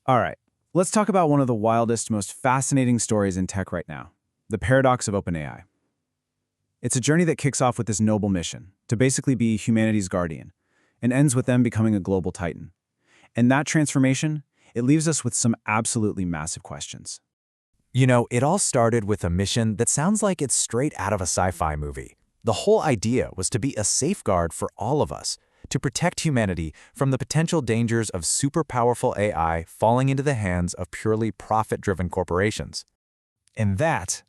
All right, let's talk about one of the wildest, most fascinating stories in tech right now, the paradox of OpenAI. It's a journey that kicks off with this noble mission to basically be humanity's guardian and ends with them becoming a global titan. And that transformation, it leaves us with some absolutely massive questions. You know, it all started with a mission that sounds like it's straight out of a sci-fi movie. The whole idea was to be a safeguard for all of us, to protect humanity from the potential dangers of super powerful AI falling into the hands of purely profit-driven corporations. And that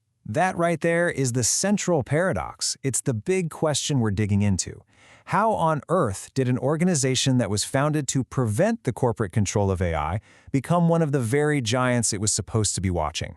right there is the central paradox. It's the big question we're digging into. How on earth did an organization that was founded to prevent the corporate control of AI become one of the very giants it was supposed to be watching?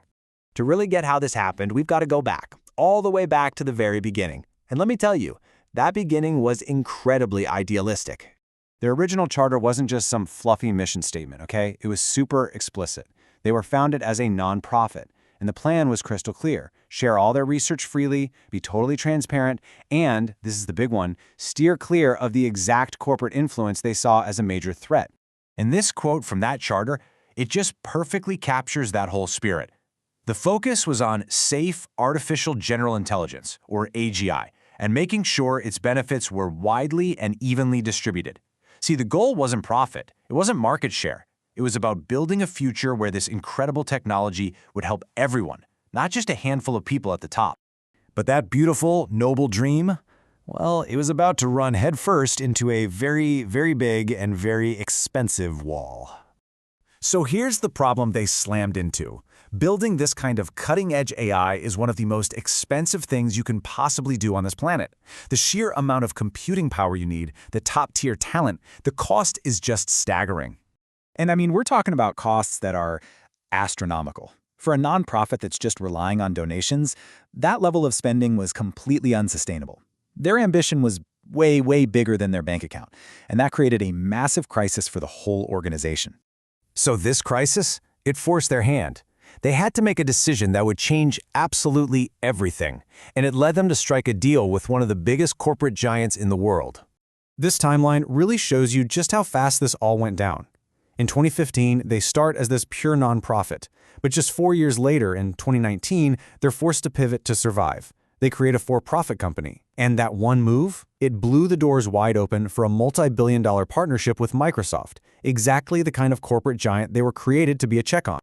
To really get how this happened, we've got to go back, all the way back to the very beginning. And let me tell you, that beginning was incredibly idealistic. Their original charter wasn't just some fluffy mission statement, okay? It was super explicit. They were founded as a nonprofit, and the plan was crystal clear. Share all their research freely, be totally transparent, and, this is the big one, steer clear of the exact corporate influence they saw as a major threat. And this quote from that charter, it just perfectly captures that whole spirit. The focus was on safe artificial general intelligence, or AGI, and making sure its benefits were widely and evenly distributed. See, the goal wasn't profit, it wasn't market share. It was about building a future where this incredible technology would help everyone, not just a handful of people at the top. But that beautiful, noble dream, well, it was about to run headfirst into a very, very big and very expensive wall. So here's the problem they slammed into. Building this kind of cutting-edge AI is one of the most expensive things you can possibly do on this planet. The sheer amount of computing power you need, the top-tier talent, the cost is just staggering. And I mean, we're talking about costs that are astronomical. For a nonprofit that's just relying on donations, that level of spending was completely unsustainable. Their ambition was way, way bigger than their bank account, and that created a massive crisis for the whole organization. So this crisis, it forced their hand. They had to make a decision that would change absolutely everything, and it led them to strike a deal with one of the biggest corporate giants in the world. This timeline really shows you just how fast this all went down. In 2015, they start as this pure nonprofit, but just 4 years later, in 2019, they're forced to pivot to survive. They create a for-profit company, and that one move, it blew the doors wide open for a multi-billion-dollar partnership with Microsoft, exactly the kind of corporate giant they were created to be a check on.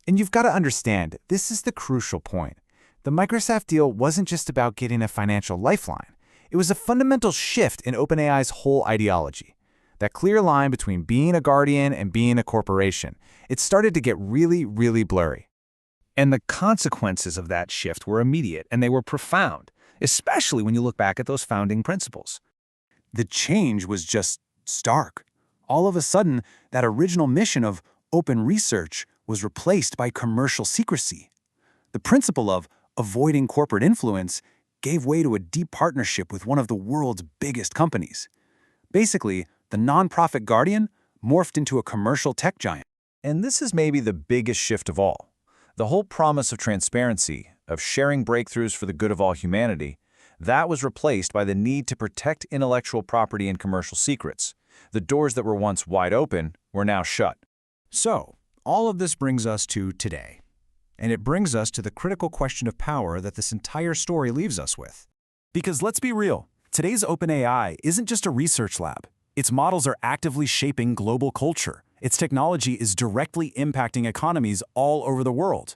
And you've got to understand, this is the crucial point. The Microsoft deal wasn't just about getting a financial lifeline. It was a fundamental shift in OpenAI's whole ideology. That clear line between being a guardian and being a corporation, it started to get really, really blurry. And the consequences of that shift were immediate, and they were profound, especially when you look back at those founding principles. The change was just stark. All of a sudden, that original mission of open research was replaced by commercial secrecy. The principle of avoiding corporate influence gave way to a deep partnership with one of the world's biggest companies. Basically, the nonprofit guardian morphed into a commercial tech giant. And this is maybe the biggest shift of all. The whole promise of transparency, of sharing breakthroughs for the good of all humanity, that was replaced by the need to protect intellectual property and commercial secrets. The doors that were once wide open were now shut. So, all of this brings us to today. And it brings us to the critical question of power that this entire story leaves us with. Because let's be real, today's OpenAI isn't just a research lab. Its models are actively shaping global culture. Its technology is directly impacting economies all over the world.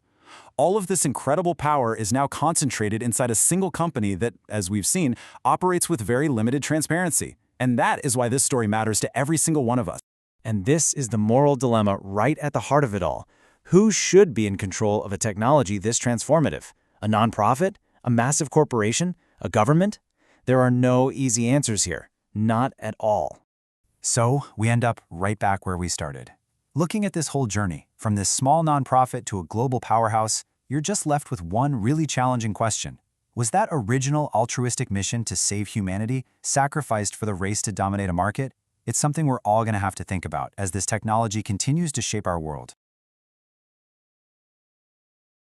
All of this incredible power is now concentrated inside a single company that, as we've seen, operates with very limited transparency. And that is why this story matters to every single one of us. And this is the moral dilemma right at the heart of it all. Who should be in control of a technology this transformative? A nonprofit? A massive corporation? A government? There are no easy answers here. Not at all. So, we end up right back where we started. Looking at this whole journey, from this small nonprofit to a global powerhouse, you're just left with one really challenging question. Was that original altruistic mission to save humanity sacrificed for the race to dominate a market? It's something we're all going to have to think about as this technology continues to shape our world.